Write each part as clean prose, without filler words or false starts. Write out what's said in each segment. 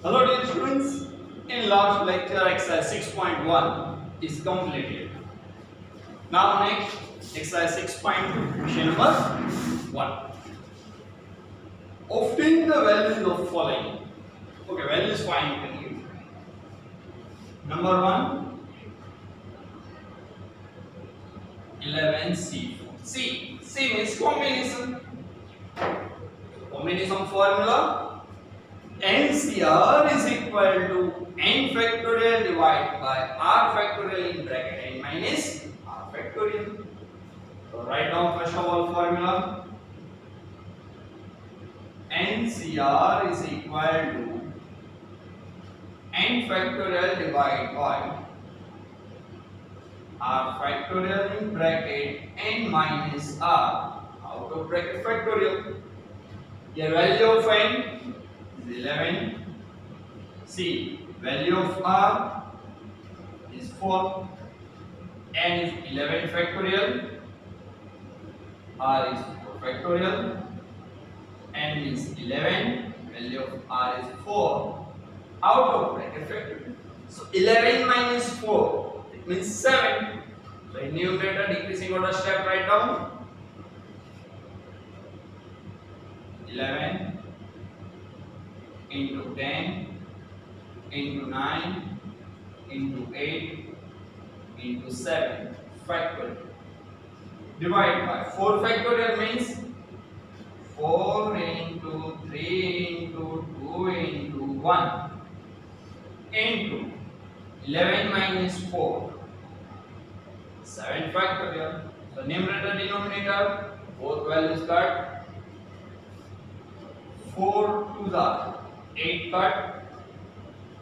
Hello dear students, in last lecture exercise 6.1 is completed. Now next exercise 6.2 question number 1. Obtain the values of following. Okay, values fine you can use. Number 1, 11C4. C means combination. Combination formula NCR is equal to n factorial divided by r factorial in bracket n minus r factorial. So write down first of all formula. NCR is equal to n factorial divided by r factorial in bracket n minus r out of bracket factorial. Here value of n is 11. C. Value of r is 4. N is 11 factorial. R is 4 factorial. N is 11. Value of r is 4. Out of bracket factorial. So 11 minus 4, it means 7. So in numerator decreasing order step, write down 11 into 10 into 9 into 8 into 7 factorial. Divide by 4 factorial means 4 into 3 into 2 into 1 into 11 minus 4, 7 factorial. So numerator denominator both values cut. 4 2s are 8 cut.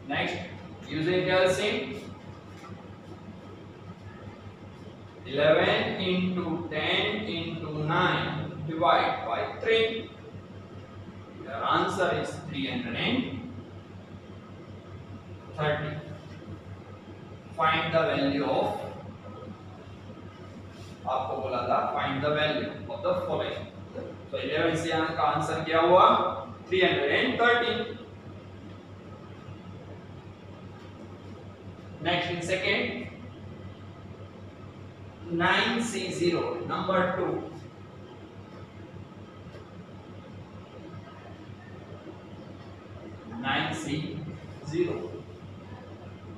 Next, using LCM, 11 into 10 into 9 divide by 3. Your answer is 330. Find the value of, आपको बोला था find the value of the following. So 11 से यहाँ का answer क्या हुआ? 330. Next in second, 9C0, number 2. 9C0.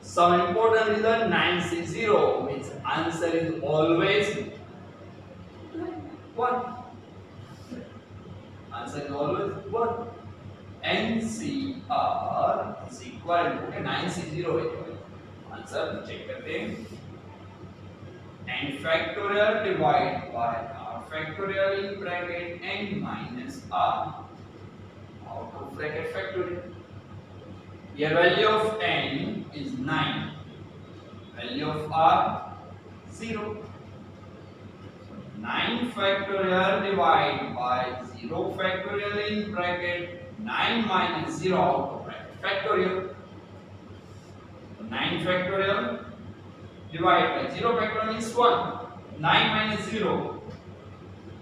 Some important result, 9C0 means answer is always 1. Answer is always 1. NCR is equal to 9C0 है. Answer check करते हैं. n factorial divided by r factorial in bracket n minus r out of bracket factorial. Here value of n is 9, value of r 0. 9 factorial divided by 0 factorial in bracket 9 minus 0 out of bracket factorial. 9 factorial divided by 0 factorial is 1. 9 minus 0.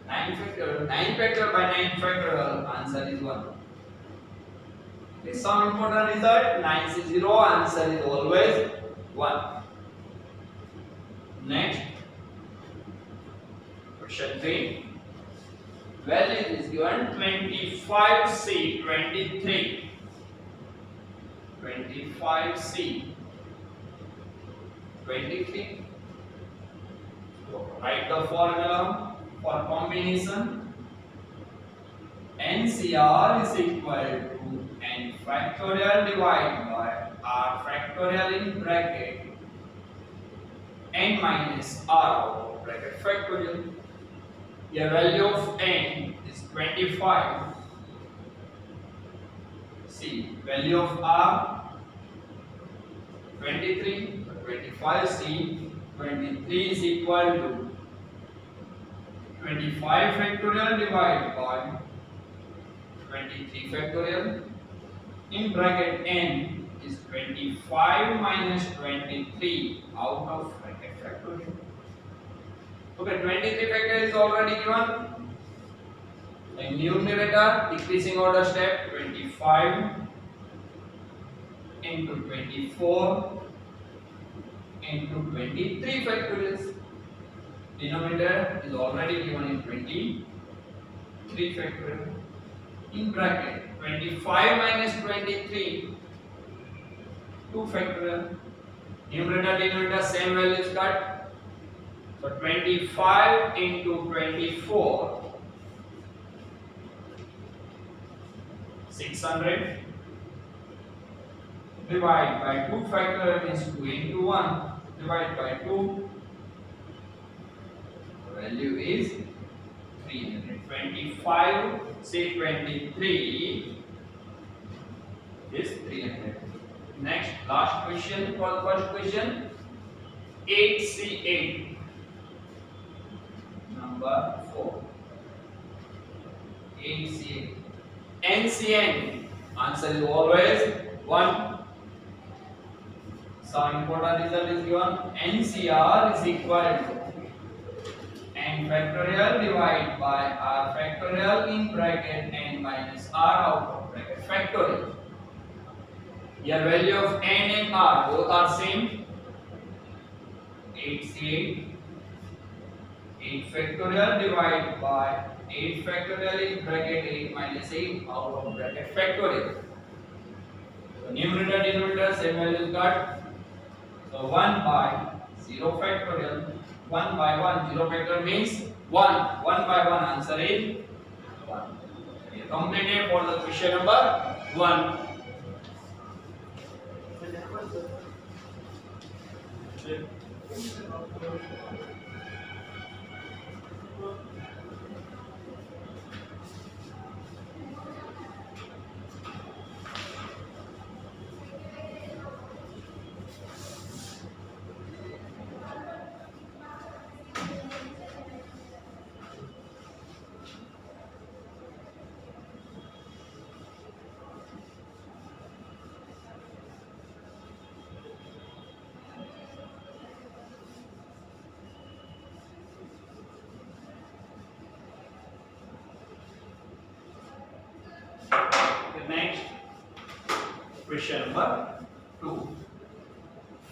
9 factorial. 9 factorial by 9 factorial. Answer is 1. Okay, some important result. 9C0 answer is always 1. Next. Question 3. Value is given 25C 23. 25C 23. So write the formula for combination. NCR is equal to n factorial divided by r factorial in bracket n minus r out of bracket factorial. Your value of n is 25. See, value of r 23. 25C 23 is equal to 25 factorial divided by 23 factorial. In bracket n is 25 minus 23 out of bracket factorial. Okay, 23 factorial is already given. In numerator decreasing order step 25 into 24 into 23 factorial. Denominator is already given in 23 factorial. In bracket 25 minus 23 2 factorial. Numerator denominator same values cut. So 25 into 24 600 divide by 2 factorial means 2 into 1 divide by 2, the value is 325. Say 23 is 300. Next, last question for the first question. 8C8 number 4. 8C8 NCN answer is always 1. So important result is given. NCR is equal to n factorial divided by r factorial in bracket n minus r out of bracket factorial. Here value of n and r both are same. 8C8 8 factorial divided by 8 factorial in bracket 8 minus 8 out of bracket factorial. So numerator denominator same values got. So 1 by 0 factorial. 1 by 1 0 factorial means 1. 1 by 1 answer is 1. We completed for the question number 1. Next, question number 2.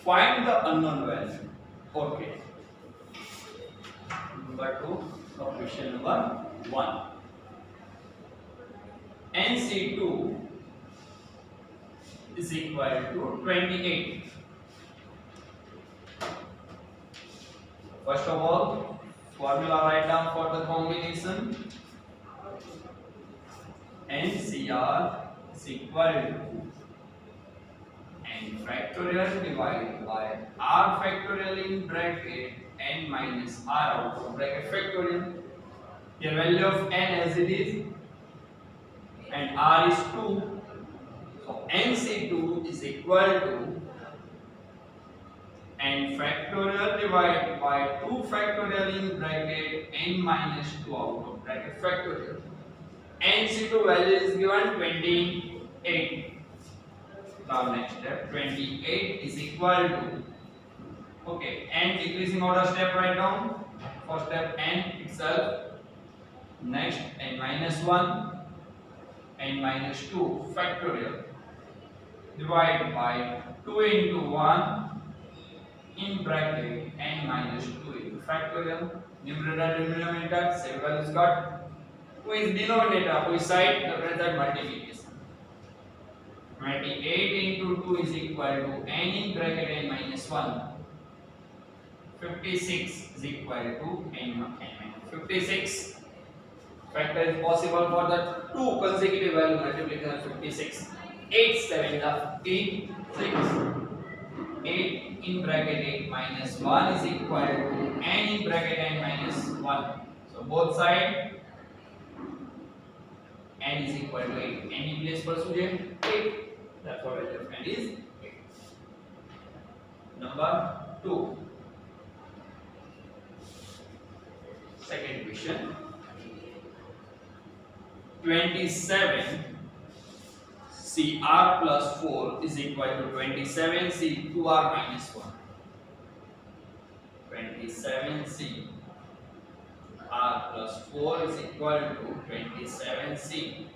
Find the unknown value. Okay. Number 2 of question number 1. NC2 is equal to 28. First of all, formula write down for the combination. NCR is equal to n factorial divided by r factorial in bracket n minus r out of bracket factorial. The value of n as it is and r is 2. So NC2 is equal to n factorial divided by 2 factorial in bracket n minus 2 out of bracket factorial. NC2 value is given 28. Now next step, 28 is equal to, okay, n decreasing order step right now. First step n itself. Next n minus 1, n minus 2 factorial divided by 2 into 1 in bracket n minus 2 into factorial. Numerator denominator same values got. Who is denominator? Who is side? The present multiplication. 28 into 2 is equal to n in bracket n minus 1. 56 is equal to n minus 56. Factor is possible for the two consecutive value multiplication of 56. 8 7 is 56. 8 in bracket 8 minus 1 is equal to n in bracket n minus 1. So both sides n is equal to 8. n in place पर सूझे 8. Therefore value of n is 8. Number 2. Second question. 27 CR plus 4 is equal to 27 C 2R minus 1. 27 C R plus 4 is equal to 27 C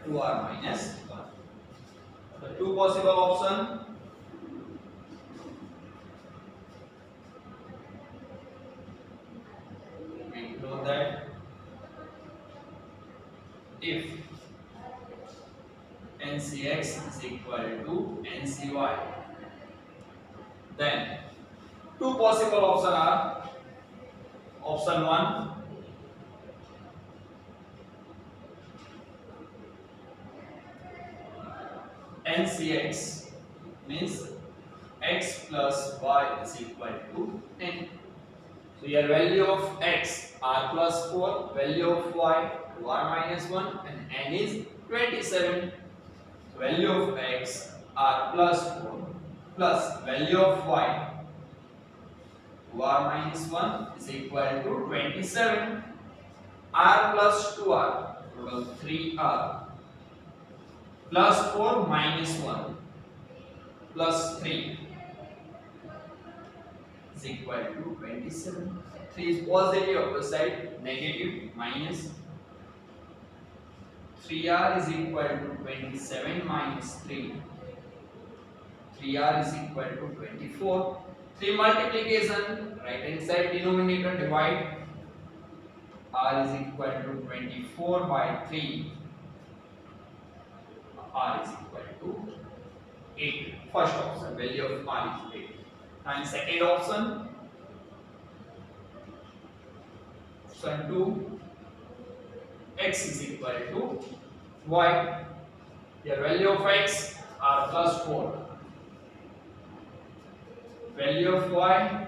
2R minus 1. The two possible option. We know that if NCX is equal to NCY, then two possible options are option 1, NCX means x plus y is equal to n. So your value of x r plus 4, value of y 2r minus 1, and n is 27. So value of x r plus 4 plus value of y 2r minus 1 is equal to 27. R plus 2r, total 3r, plus 4 minus 1 plus 3 is equal to 27. 3 is positive, upper side negative, minus 3r is equal to 27 minus 3. 3r is equal to 24. 3 multiplication, right hand side denominator divide. R is equal to 24 by 3. R is equal to 8. First option, value of R is 8. And second option, option 2, x is equal to y. Your value of x r plus 4. Value of y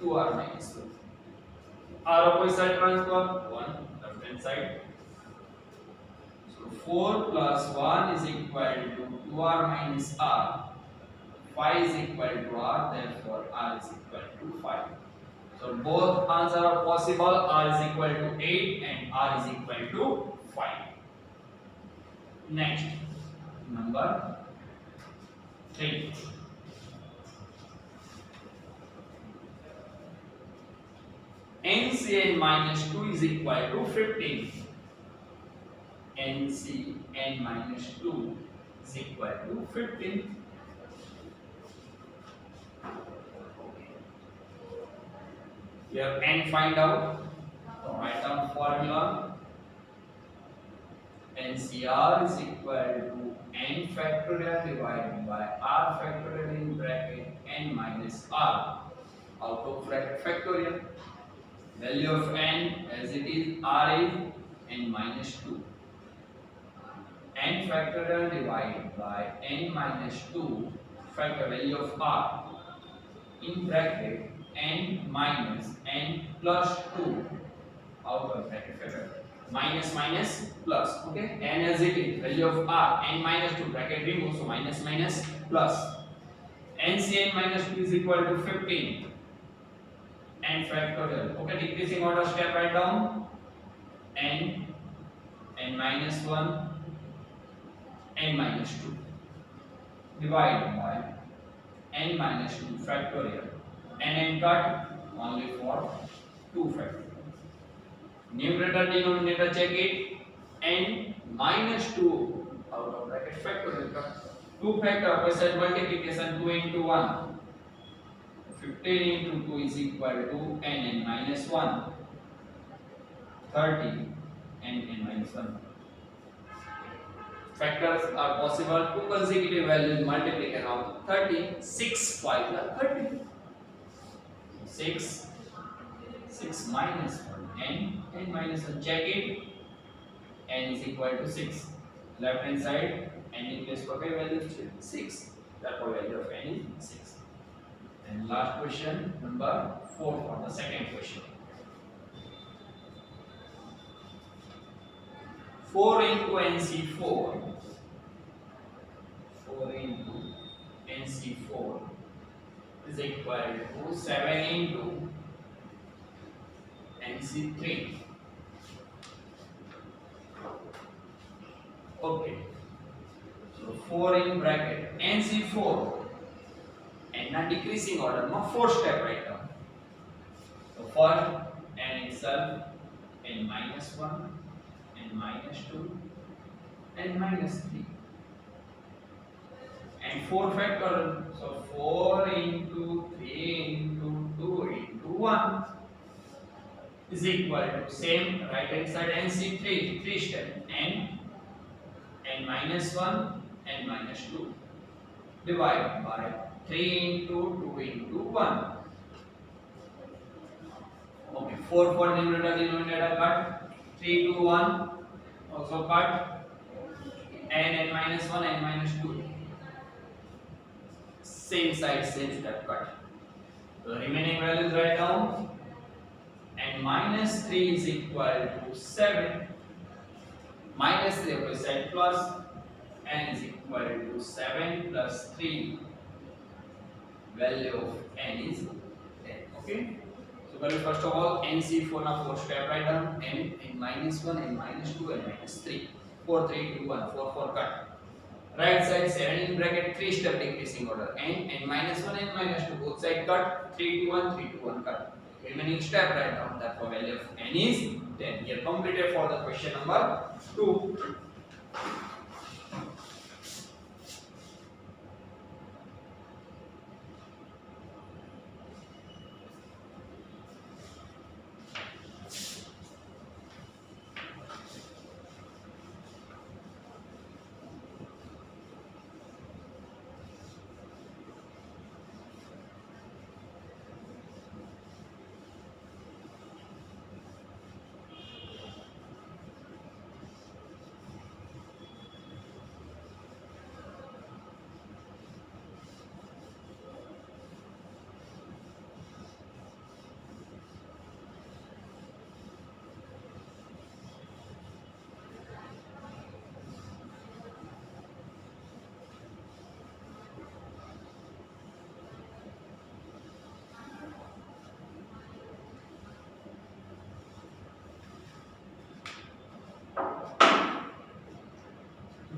2r minus 2. R opposite side transfer 1, left hand side. So 4 plus 1 is equal to 2r minus r. 5 is equal to r, therefore r is equal to 5. So both answers are possible. R is equal to 8 and r is equal to 5. Next, number 3. NCn minus 2 is equal to 15. NCn minus 2 is equal to 15. We have n find out. So write down formula. NCR is equal to n factorial divided by r factorial in bracket n minus r out of bracket factorial. Value of n as it is r is n minus 2. N factorial divided by n minus 2 factor value of r in bracket n minus n plus 2 out of bracket factor. Minus minus plus, okay, n as it is value of r n minus 2 bracket remove, so minus minus plus. NCn minus 2 is equal to 15 n factorial, okay, decreasing order step right down n minus 1 n minus 2 divided by n minus 2 factorial. N cut only for 2 factorial. Numerator denominator check it. N minus 2 out of bracket factorial. 2 factor opposite multiplication 2 into 1. 15 into 2 is equal to n minus 1. 30 n minus 1. Factors are possible. 2 consecutive values multiplication of 30. 6 5 are 30. 6 minus 1 n minus 1, check it. N is equal to 6. Left hand side n in place for value is 6. Therefore value of n is 6. And last question number 4 for the second question. 4 into NC4. 4 into NC4 is equal to 7 into NC3. Okay. So 4 in bracket NC4 and now decreasing order. Now 4 step right now. So first n itself n minus 1, n minus 2, n minus 3. and 4 factorial. So 4 into 3 into 2 into 1 is equal to same right hand side NC3 3 step n minus 1 n minus 2 divided by 3 into 2 into 1. Okay, 4 for denominator cut, 3 to 1 also cut, n minus 1 n minus 2 same side same step cut. So remaining values write down. And minus 3 is equal to 7. Minus 3 of side plus n is equal to 7 plus 3. Value of n is 10. Okay. So first of all NC4 now 4 step write down n minus 1 n minus 2 n minus 3. 4 3 2 1 4 4 cut. Right side 7 in bracket 3 step decreasing order n minus 1 n minus 2 both side cut 3 to 1 3 to 1 cut. Remaining step write down, therefore value of n is 10. Here completed for the question number 2.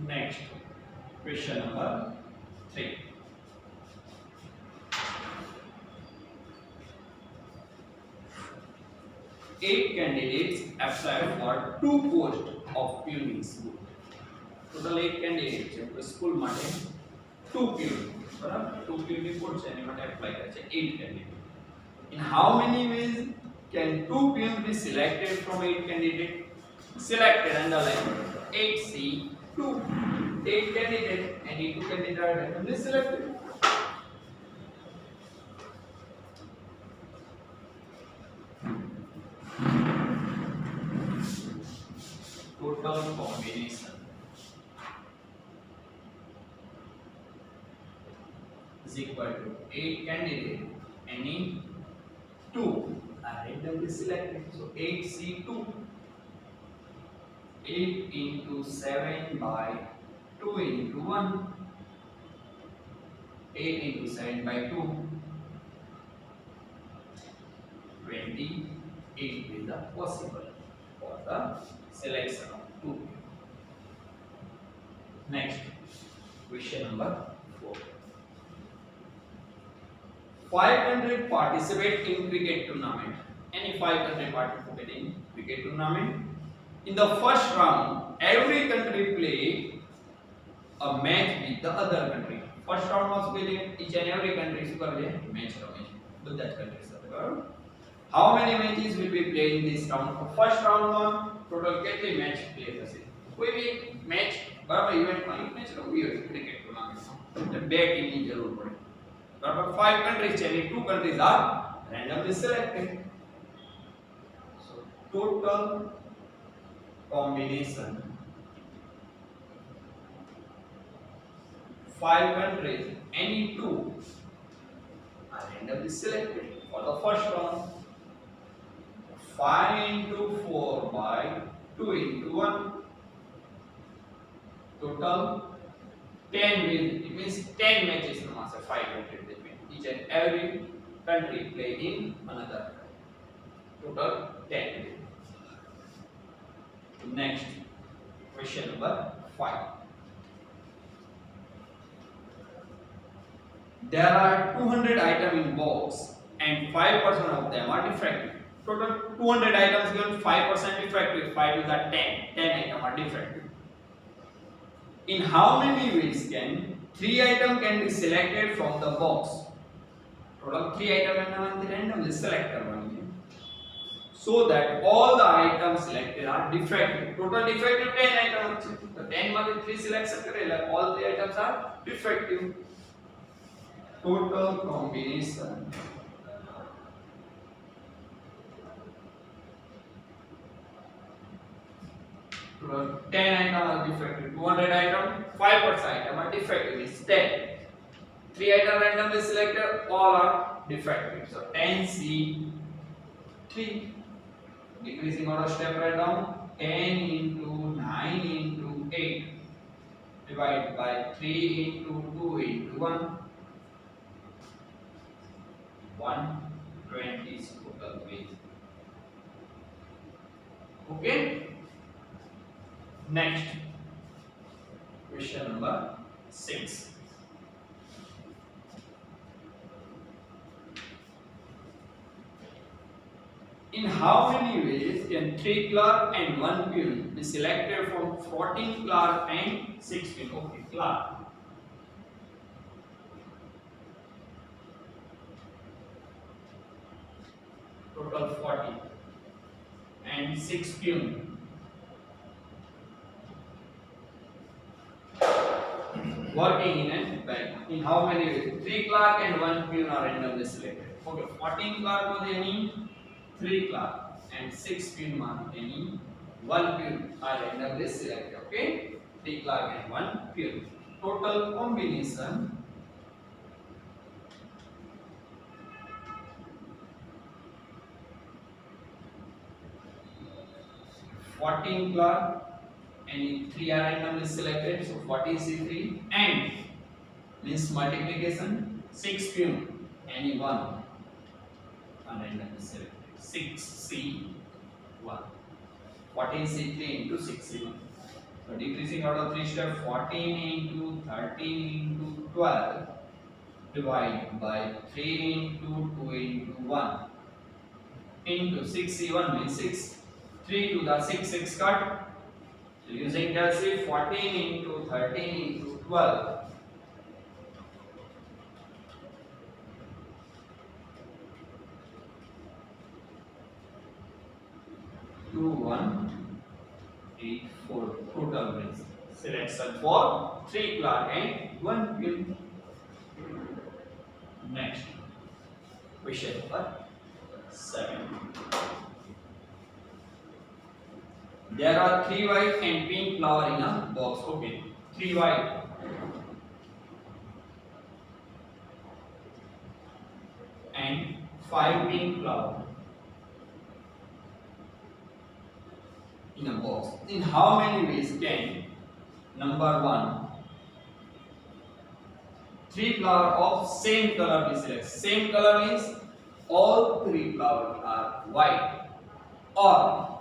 Next, question number 3. Eight candidates apply for 2 posts of peon in school. Total 8 candidates છે school માટે 2 peon બરાબર 2 peon ની post છે એની માટે apply કરે છે 8 candidates. In how many ways can 2 peon be selected from 8 candidates? Selected underline 8C2. 8 candidates and 2 candidates are randomly selected. Total combination is equal to 8 candidates. Any 2 are randomly selected. So 8C2. 8 into 7 by 2 into 1. 8 into 7 by 2. 28 is the possible for the selection of 2. Next, question number 4. 500 participate in cricket tournament. Any 500 participate in cricket tournament. In the first round, every country play a match with the other country. First round માં શું કહે છે each and every country શું કરે છે match રમે છે બધા જ country સાથે બરાબર. How many matches will be played in this round? First round માં total કેટલી મેચ પ્લે થશે? કોઈ બી મેચ બરાબર ઇવેન્ટ માં એક મેચ રમવી હોય ક્રિકેટ ટુર્નામેન્ટમાં તો બે ટીમ ની જરૂર પડે બરાબર. 5 countries છે અને 2 countries are randomly selected. So total combination 5 countries, any 2 are randomly selected for the first round. 5 into 4 by 2 into 1. Total 10 will, it means 10 matches from us, 5 countries between each and every country play in another. Total 10. Next, question number 5. There are 200 items in box and 5% of them are defective. Total 200 items given, 5% defective, 5 is at 10. 10 items are defective. In how many ways can 3 items can be selected from the box. Total 3 items are randomly selected only. So that all the items selected are defective. Total defective 10 items. So 10 માંથી 3 selection કરેલા, all 3 items are defective. Total combination 10 items are defective. 200 items, 5% items are defective. Is 10. 3 items randomly selected, all are defective. So 10C3. Decreasing order step right down. 10 into 9 into 8 divided by 3 into 2 into 1. 120 is total weight. Okay. Next, question number 6. In how many ways can 3 clerk and 1 peon be selected from 14 clerk and 6 peon? Okay, clerk. Total 40 and 6 peon. Working in a bank. In how many ways? 3 clerk and 1 peon are randomly selected. Okay, 14 clerk was any 3 clerk and 6 peon any 1 peon are randomly selected. Okay, 3 clerk and 1 peon. Total combination 14 clerk and 3 are randomly selected, so 14C3 and means multiplication 6 peon any 1 are randomly selected. 6C1 14C3 into 6C1. So decreasing order 3 step, 14 into 13 into 12 divided by 3 into 2 into 1 into 6C1 means 6. 3 to the 6 cut. So using calculation 14 into 13 into 12 2184 total wins. Selection for 3 clerk and 1 peon. Next question number 7. There are 3 white and pink flower in a box. Okay, 3 white and 5 pink flower in a box. In how many ways can number 1 3 flower of same color be selected? Same color means all 3 flowers are white or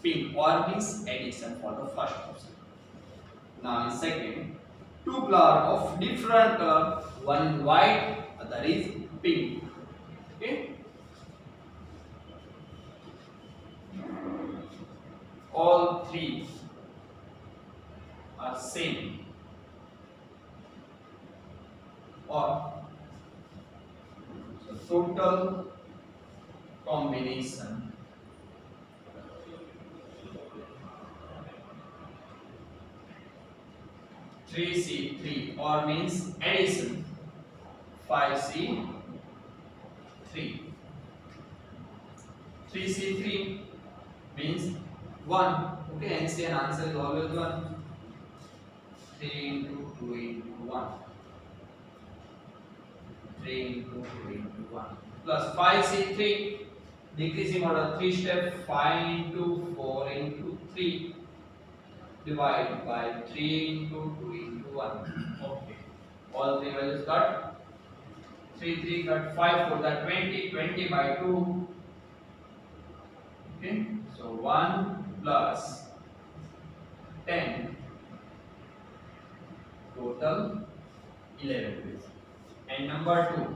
pink, or means addition for the first option. Now in second, 2 flowers of different color, one is white, other is pink. Okay, all 3 are same or so total combination 3C3 or means addition 5C3. 3C3 means 1. Okay, hence the answer is always 1. 3 into 2 into 1. 3 into 2 into 1 plus 5C3 decreasing order 3 step, 5 into 4 into 3 divided by 3 into 2 into 1. Okay, all 3 values cut. 3 3 cut 5 for the 20 20 by 2. Okay, so 1 plus 10 total 11 ways. And number 2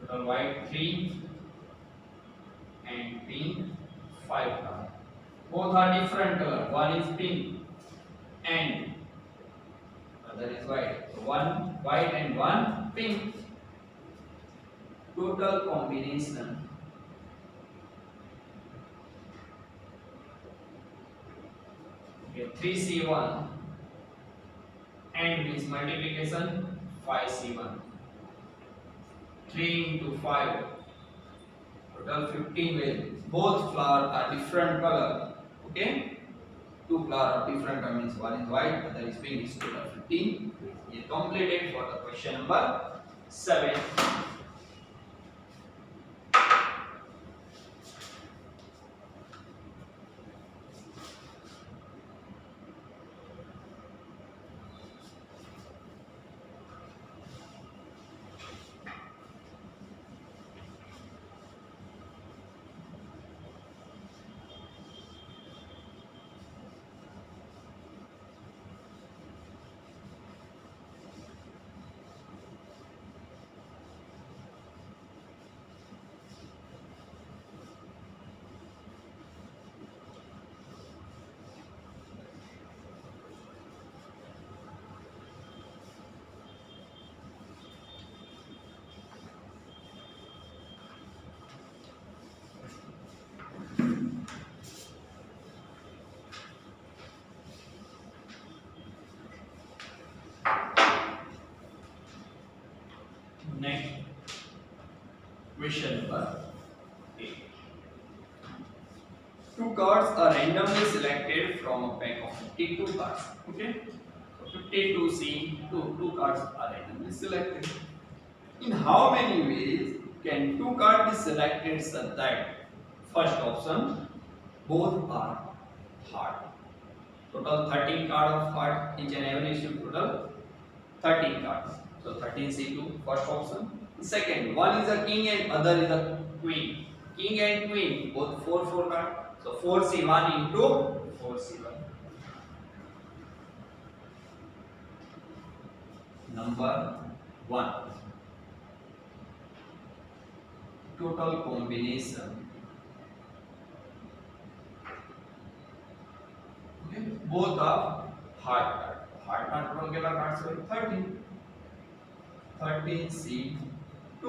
total white 3 and pink 5 color. Both are different color. One is pink and other is white. So one white and one pink. Total combination okay, 3C1 and means multiplication 5C1. 3 into 5 total 15 will. Both flower are different color. Okay, two flower are different color means one is white, other is pink. Is total 15. Is completed for the question number 7. Next question number 8. Two cards are randomly selected from a pack of 52 cards. Okay, so 52C, two cards are randomly selected. In how many ways can two cards be selected such that first option both are heart? Total 13 card of heart, each and every issue total 13 cards. So 13C2 first option. Second, one is a king and other is a queen. King and queen both 4 cards. So 4C1 into 4C1. Number 1. Total combination. Okay. Both are heart card. Heart card total कितना cards है? 13. 13C2.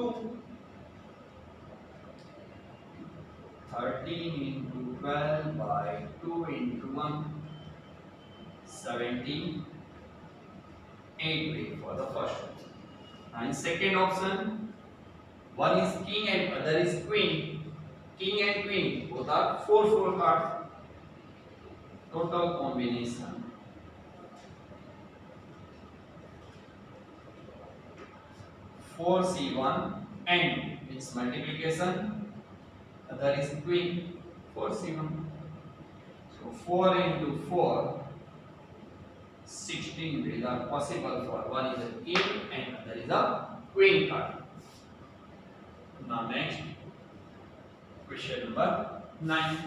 13 into 12 by 2 into 1. 17. 8 way for the first option. And second option, one is king and other is queen. King and queen both are 4 cards. Total combination 4C1 and its multiplication, other is queen 4C1. So 4 into 4, 16 ways are possible for one is a king and other is a queen card. Now next question number 9.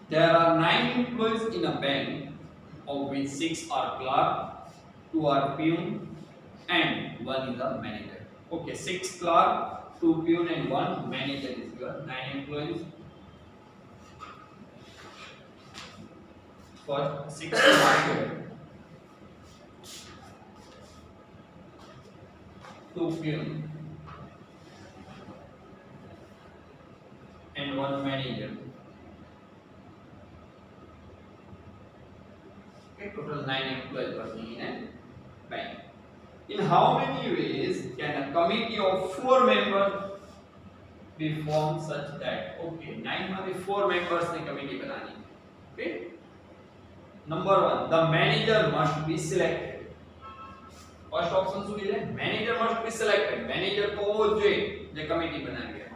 There are 9 employees in a bank, of which 6 are clerk, 2 are peon, and 1 is a manager. Okay, 6 clerk, 2 peon, and 1 manager is given. 9 employees. First, 6 clerk, 2 peon, and 1 manager. Okay, total 9 employees working in a bank. In how many ways can a committee of 4 members be formed such that, okay, 9 में 4 members ने committee बनानी. Okay. Number 1, the manager must be selected. First option શું છે? Manager must be selected. Manager તો હોવો જ જોઈએ જે committee બનાવી છે.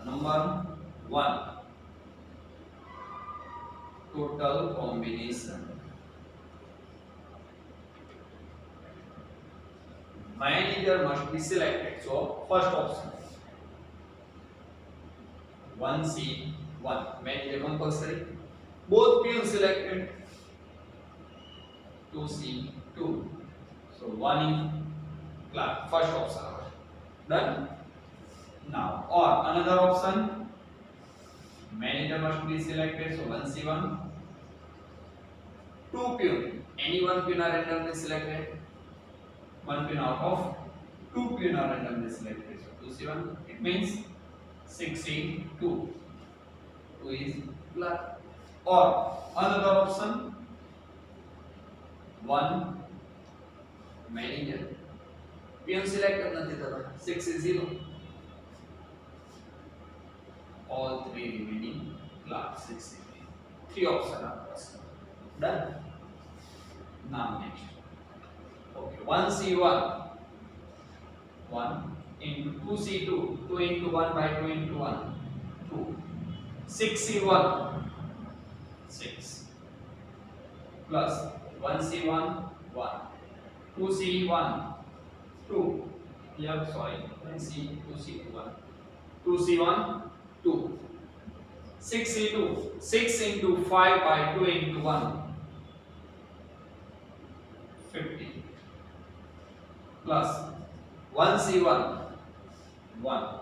Number 1, total combination. Manager must be selected. So first option 1C1, manager compulsory. Both peons selected. 2C2. So 1 in clerk. First option. Done. Now or another option, Manager must be selected, so 1C1. 2 peon. Any one peon are randomly selected. One peon out of 2 peon are randomly selected. So 2C1. It means 6C2. 2 is black. Or another option, 1 manager. Peon selected nothing. 6 is 0. All 3 remaining black. 6 is 3 options are possible. Done. Now next. Okay, 1C1. 1 into 2C2. 2 into 1 by 2 into 1. 2. 6C1. 6. Plus 1C1. 1. 2C1. 2. Yeah, sorry. 2C1. 2C1. 2. 6C2. 6 into 5 by 2 into 1. 50. Plus 1C1. 1.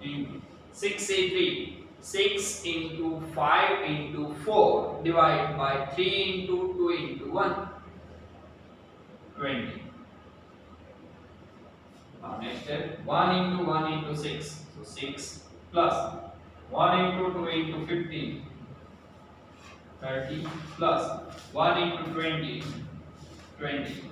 Into 6C3. 6 into 5 into 4 divided by 3 into 2 into 1. 20. Now next step, 1 into 1 into 6. So 6 plus 1 into 2 into 15. 30 plus 1 into 20. 20.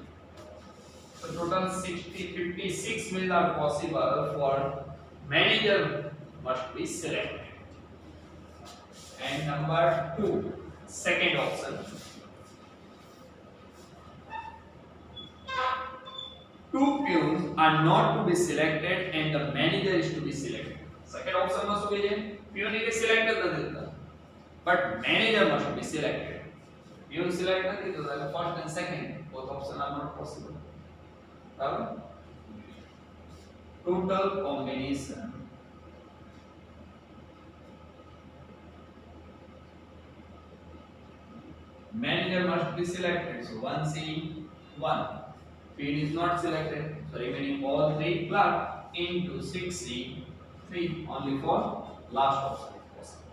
So total 56 meals are possible for manager must be selected. And number 2, second option. 2 peons are not to be selected and the manager is to be selected. Second option must be there. Peon is selected, but manager must be selected. Peon selected, so the first and second both options are not possible. Total combination manager must be selected, so 1C1. Peon is not selected, so remaining all 3 black into 6C3 only for last option is possible.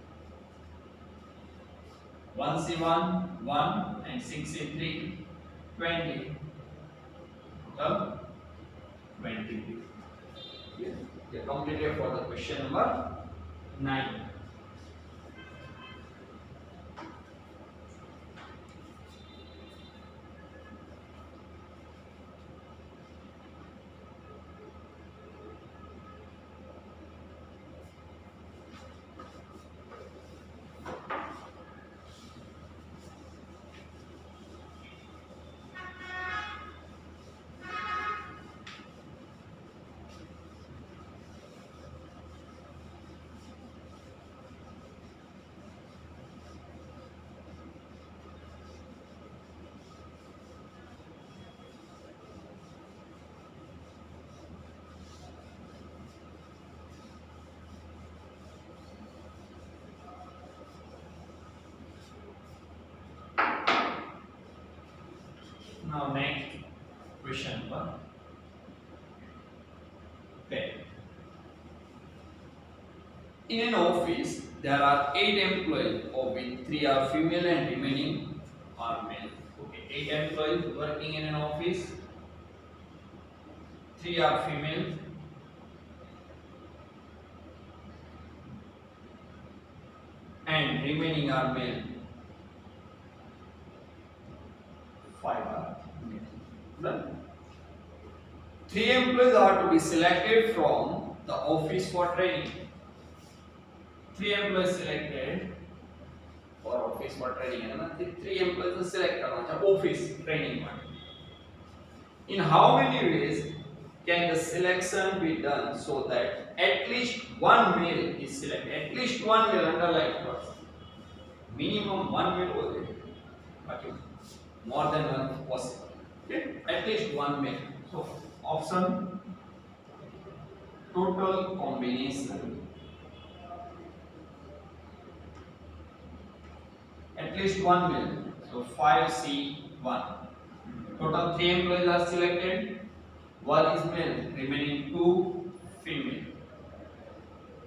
1C1 1 and 6C3 20. Total 20. We are completed for the question number 9. Now next question number 10. In an office, there are 8 employees, of which 3 are female and remaining are male. Okay, 8 employees working in an office, 3 are female, and remaining are male. 5 are male. Done. 3 employees are to be selected from the office for training. 3 employees selected for office for training. And 3 employees selected office training. In how many ways can the selection be done so that at least one male is selected? At least one male, underline first. Minimum one male will be, but more than one possible. Okay? At least one male. So option total combination. At least one male. So 5C1. Total 3 employees are selected. 1 is male, remaining 2 female.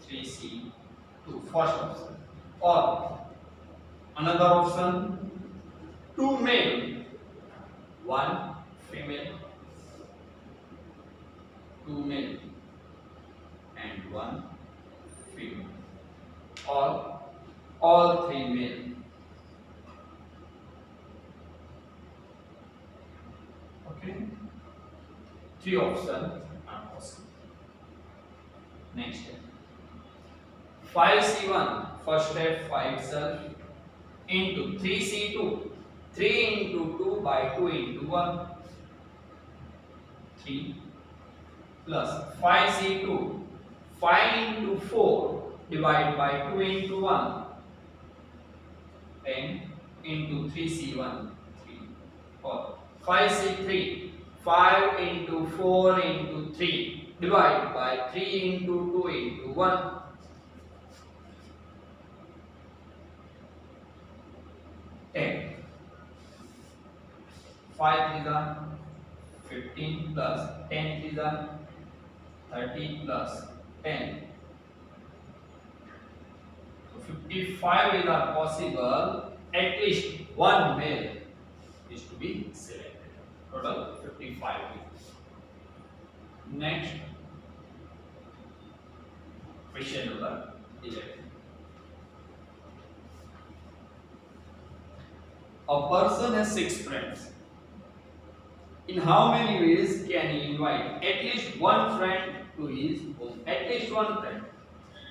3C1. 2, first option. Or another option, 2 male, 1 female, 2 male and 1 female, or all 3 male. Okay, 3 options are possible. Next step, 5C1, first step 5 itself, into 3C2, 3 into 2 by 2 into 1, 3 plus 5C2, 5 into 4 divided by 2 into 1, 10 into 3C1, 3, or 5C3, 5 into 4 into 3 divided by 3 into 2 into 1, 10. 5 3 are 15 plus 10 3 are 30 plus 10. So 55 is are possible. At least one male is to be selected. Total 55. Next, question number 11. A person has 6 friends. In how many ways can he invite at least one friend to his home? At least one friend.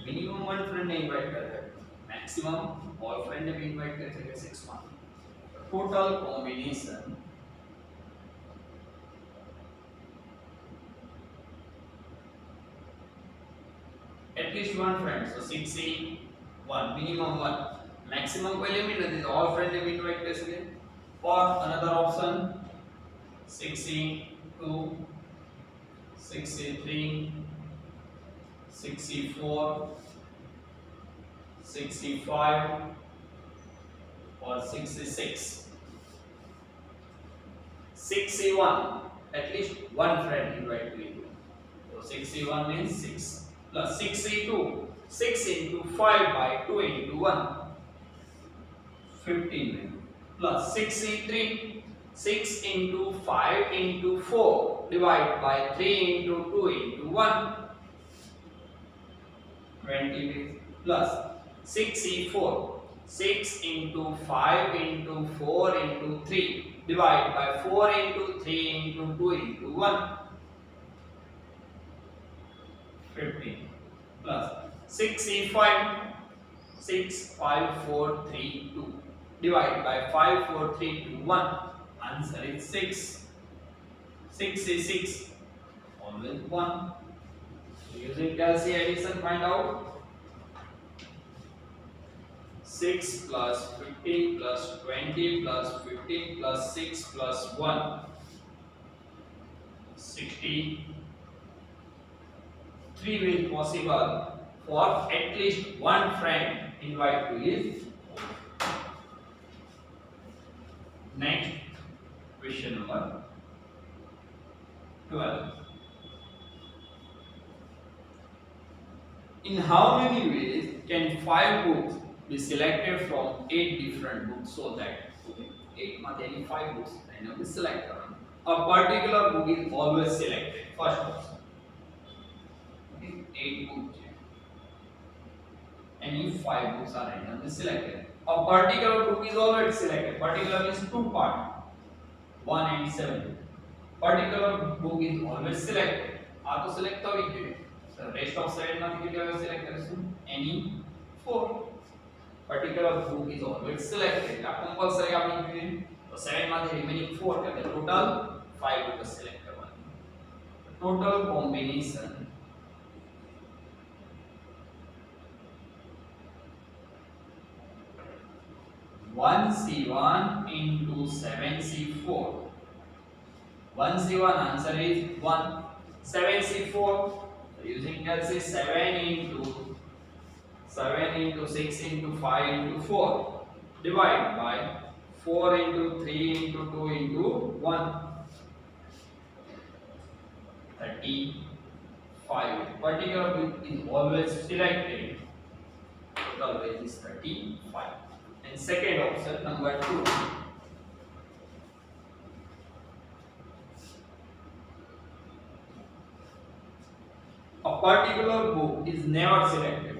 Minimum one friend ने invite कर रहे हैं. Maximum all friend ने भी invite कर सकते 6 मान. Total combination at least one friend. So 6 1 minimum 1. Maximum कोई लिमिट नहीं. All friend ने भी invite कर सकते. Or another option 6 2 6 3 64 65 or 66 61 at least one friend invite to you. So 61 means 6 plus 62 6 into 5 by 2 into 1 15 plus 63 6 into 5 into 4 divided by 3 into 2 into 1 20 plus 64 6 into 5 into 4 into 3 divided by 4 into 3 into 2 into 1 15 plus 65 6 5 4 3 2 divided by 5 4 3 2 1. Answer is 6. 6 is 6. Always 1. So using Kelsey addition, find out 6 plus 15 plus 20 plus 15 plus 6 plus 1. 60. 3 ways possible for at least one friend invite to his home. Next. Question number 12. In how many ways can 5 books be selected from 8 different books so that 8 માંથી any 5 books randomly select કરવાનું. A particular book is always selected. First option. Okay, 8 books છે. Any 5 books are randomly selected. A particular book is always selected. Particular means 2 parts. 1 and 7. Particular book is always selected. આ તો select થવી જ જોઈએ. So rest of 7 માંથી કેટલી હવે select કરીશું? Any 4. Particular book is always selected. આ compulsory આપણી જોઈએ. તો 7 માંથી remaining 4 એટલે total 5 book select કરવાની. Total combination 1C1 into 7C4. 1C1 answer is 1. 7C4. So using Kelsey 7 into 6 into 5 into 4 divided by 4 into 3 into 2 into 1. 35. Particular book is always selected. total weight is 35. And second option, number 2. A particular book is never selected.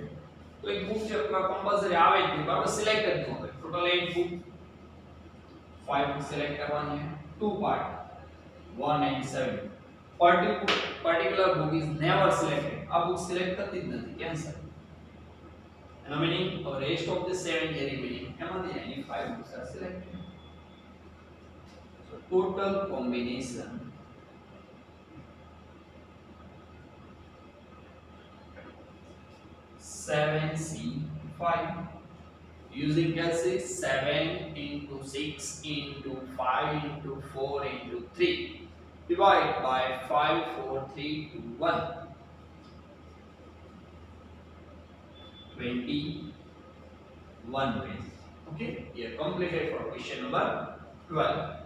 तो एक book છે compulsory આવે જ નહીં બરાબર select જ ન હોય ટોટલ 8 बुक 5 बुक सिलेक्ट करवानी है 2 part 1 and 7 particular book is never selected આ book સિલેક્ટ થતી જ નથી કેન્સલ એનો meaning or rest of the 7 જે રિમેનિંગ એમાંથી એની 5 books are selected so total combination seven C 5 using calculus 7 into 6 into 5 into 4 into 3 divide by 5 4 3 2 1 21 ways okay here completed for question number 12